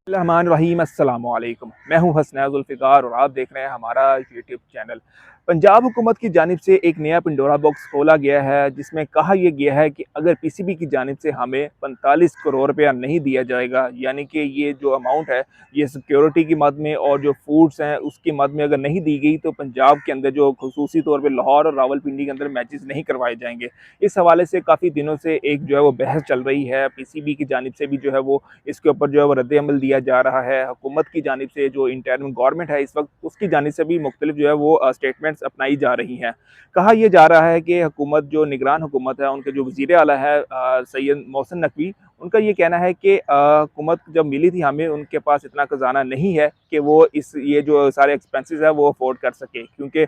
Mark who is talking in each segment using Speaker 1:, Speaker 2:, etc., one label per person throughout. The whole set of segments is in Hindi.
Speaker 1: रहमान अस्सलामु अलैकुम। मैं हूं हसनैन ज़ुल्फ़िकार और आप देख रहे हैं हमारा यूट्यूब चैनल। पंजाब हुकूमत की जानिब से एक नया पिंडोरा बॉक्स खोला गया है, जिसमें कहा यह गया है कि अगर पीसीबी की जानिब से हमें 45 करोड़ रुपया नहीं दिया जाएगा, यानी कि ये जो अमाउंट है ये सिक्योरिटी की मद में और जो फूड्स हैं उसकी मद में अगर नहीं दी गई, तो पंजाब के अंदर जो खुसूसी तौर पर लाहौर और रावलपिंडी के अंदर मैचेस नहीं करवाए जाएंगे। इस हवाले से काफ़ी दिनों से एक जो है वो बहस चल रही है। पीसीबी की जानिब से भी जो है वो इसके ऊपर जो है वो रद्द-ए-अमल दिया जा रहा है। हुकूमत की जानिब से जो इंटरिम गवर्नमेंट है इस वक्त, उसकी जानिब से भी मुख्तलिफ जो है वो स्टेटमेंट्स अपनाई जा रही हैं। कहा यह जा रहा है कि हुकूमत जो निगरान हुकूमत है, उनके जो वज़ीर आला है सैयद मोहसिन नकवी, उनका ये कहना है कि हुकूमत जब मिली थी हमें, उनके पास इतना खजाना नहीं है कि वो ये जो सारे एक्सपेंसेस है वो अफोर्ड कर सके, क्योंकि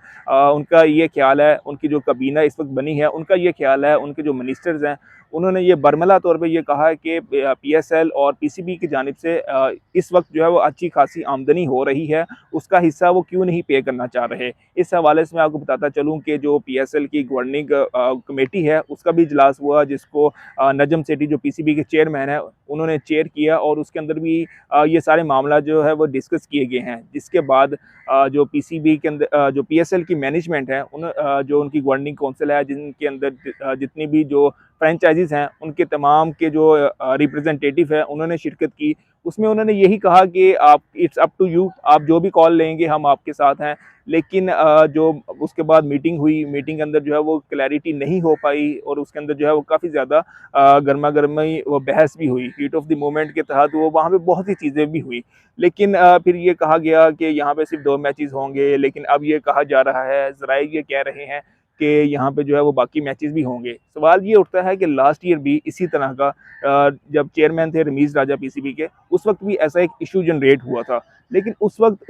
Speaker 1: उनका ये ख्याल है, उनकी जो काबीना इस वक्त बनी है उनका ये ख्याल है, उनके जो मिनिस्टर्स हैं उन्होंने ये बरमला तौर पे ये कहा है कि पीएसएल और पीसीबी की जानिब से इस वक्त जो है वो अच्छी खासी आमदनी हो रही है, उसका हिस्सा वो क्यों नहीं पे करना चाह रहे। इस हवाले से मैं आपको बताता चलूँ कि जो पीएसएल की गवर्निंग कमेटी है उसका भी इजलास हुआ, जिसको नजम सेठी जो पीसीबी के चेयरमैन है उन्होंने चेयर किया, और उसके अंदर भी ये सारे मामला जो है वो डिस्कस किए गए हैं। जिसके बाद जो पीसीबी के अंदर जो पीएसएल की मैनेजमेंट है, जो उनकी गवर्निंग काउंसिल है, जिनके अंदर जितनी भी जो फ्रेंचाइजीज़ हैं उनके तमाम के जो रिप्रेजेंटेटिव हैं उन्होंने शिरकत की। उसमें उन्होंने यही कहा कि आप इट्स अप टू यू, आप जो भी कॉल लेंगे हम आपके साथ हैं। लेकिन जो उसके बाद मीटिंग हुई, मीटिंग के अंदर जो है वो क्लैरिटी नहीं हो पाई, और उसके अंदर जो है वो काफ़ी ज़्यादा गर्मा-गर्मी वो बहस भी हुई। हीट ऑफ द मोमेंट के तहत वो वहाँ पे बहुत सी चीज़ें भी हुई। लेकिन फिर ये कहा गया कि यहाँ पे सिर्फ 2 मैचेज़ होंगे, लेकिन अब ये कहा जा रहा है, ज़राए ये कह रहे हैं कि यहाँ पे जो है वो बाकी मैचेस भी होंगे। सवाल ये उठता है कि लास्ट ईयर भी इसी तरह का जब चेयरमैन थे रमीज़ राजा पीसीबी के, उस वक्त भी ऐसा एक इशू जनरेट हुआ था। लेकिन उस वक्त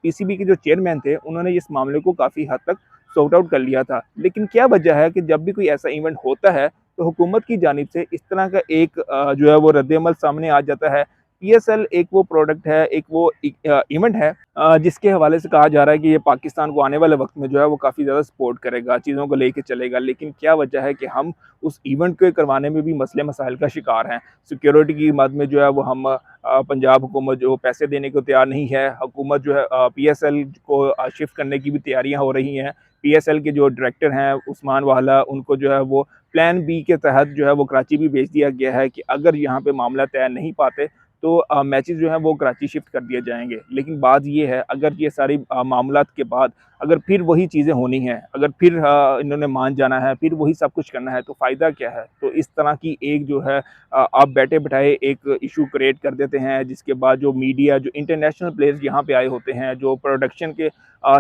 Speaker 1: पीसीबी के जो चेयरमैन थे उन्होंने इस मामले को काफ़ी हद तक सॉर्ट आउट कर लिया था। लेकिन क्या वजह है कि जब भी कोई ऐसा इवेंट होता है तो हुकूमत की जानिब से इस तरह का एक जो है वो रद्द-ए-अमल सामने आ जाता है। पीएसएल एक वो प्रोडक्ट है, एक वो इवेंट है जिसके हवाले से कहा जा रहा है कि ये पाकिस्तान को आने वाले वक्त में जो है वो काफ़ी ज़्यादा सपोर्ट करेगा, चीज़ों को लेके चलेगा। लेकिन क्या वजह है कि हम उस इवेंट को करवाने में भी मसले मसाइल का शिकार हैं। सिक्योरिटी की मद में जो है वो हम पंजाब हुकूमत जो पैसे देने को तैयार नहीं है। हुकूमत जो है पीएसएल को शिफ्ट करने की भी तैयारियाँ हो रही हैं। पीएसएल के जो डायरेक्टर हैं उस्मान वाला, उनको जो है वो प्लान बी के तहत जो है वो कराची भी भेज दिया गया है कि अगर यहाँ पे मामला तय नहीं पाते तो मैचेस जो हैं वो कराची शिफ्ट कर दिए जाएंगे। लेकिन बात ये है, अगर ये सारी मामलात के बाद अगर फिर वही चीज़ें होनी हैं, अगर फिर इन्होंने मान जाना है, फिर वही सब कुछ करना है, तो फ़ायदा क्या है। तो इस तरह की एक जो है आप बैठे बिठाए एक इशू क्रिएट कर देते हैं, जिसके बाद जो मीडिया, जो इंटरनेशनल प्लेयर्स यहाँ पे आए होते हैं, जो प्रोडक्शन के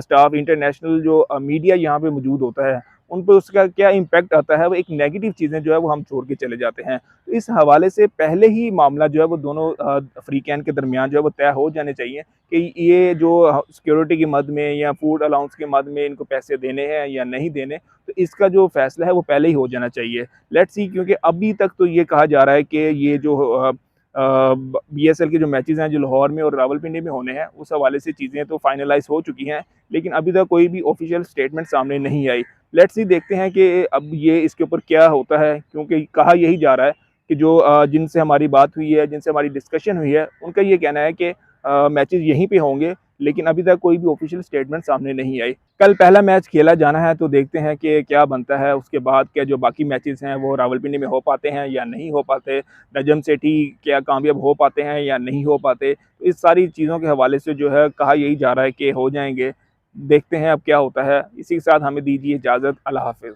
Speaker 1: स्टाफ, इंटरनेशनल जो मीडिया यहाँ पे मौजूद होता है, उन पे उसका क्या इम्पैक्ट आता है, वो एक नेगेटिव चीज़ें जो है वो हम छोड़ के चले जाते हैं। तो इस हवाले से पहले ही मामला जो है वो दोनों अफ्रीकैन के दरमियान जो है वो तय हो जाने चाहिए कि ये जो सिक्योरिटी की मद में या फूड अलाउंस के मद में इनको पैसे देने हैं या नहीं देने, तो इसका जो फैसला है वो पहले ही हो जाना चाहिए। लेट्स सी, क्योंकि अभी तक तो ये कहा जा रहा है कि ये जो बीएसएल के जो मैचेस हैं जो लाहौर में और रावलपिंडी में होने हैं, उस हवाले से चीज़ें तो फाइनलाइज हो चुकी हैं, लेकिन अभी तक कोई भी ऑफिशियल स्टेटमेंट सामने नहीं आई। लेट्स सी, देखते हैं कि अब ये इसके ऊपर क्या होता है, क्योंकि कहा यही जा रहा है कि जो जिनसे हमारी बात हुई है, जिनसे हमारी डिस्कशन हुई है, उनका ये कहना है कि मैचेस यहीं पे होंगे, लेकिन अभी तक कोई भी ऑफिशियल स्टेटमेंट सामने नहीं आई। कल पहला मैच खेला जाना है, तो देखते हैं कि क्या बनता है। उसके बाद क्या जो बाकी मैचेस हैं वो रावलपिंडी में हो पाते हैं या नहीं हो पाते, नजम सेठी क्या कामयाब हो पाते हैं या नहीं हो पाते। तो इस सारी चीज़ों के हवाले से जो है कहा यही जा रहा है कि हो जाएंगे। देखते हैं अब क्या होता है। इसी के साथ हमें दीजिए इजाज़त। अल्लाह हाफ़िज़।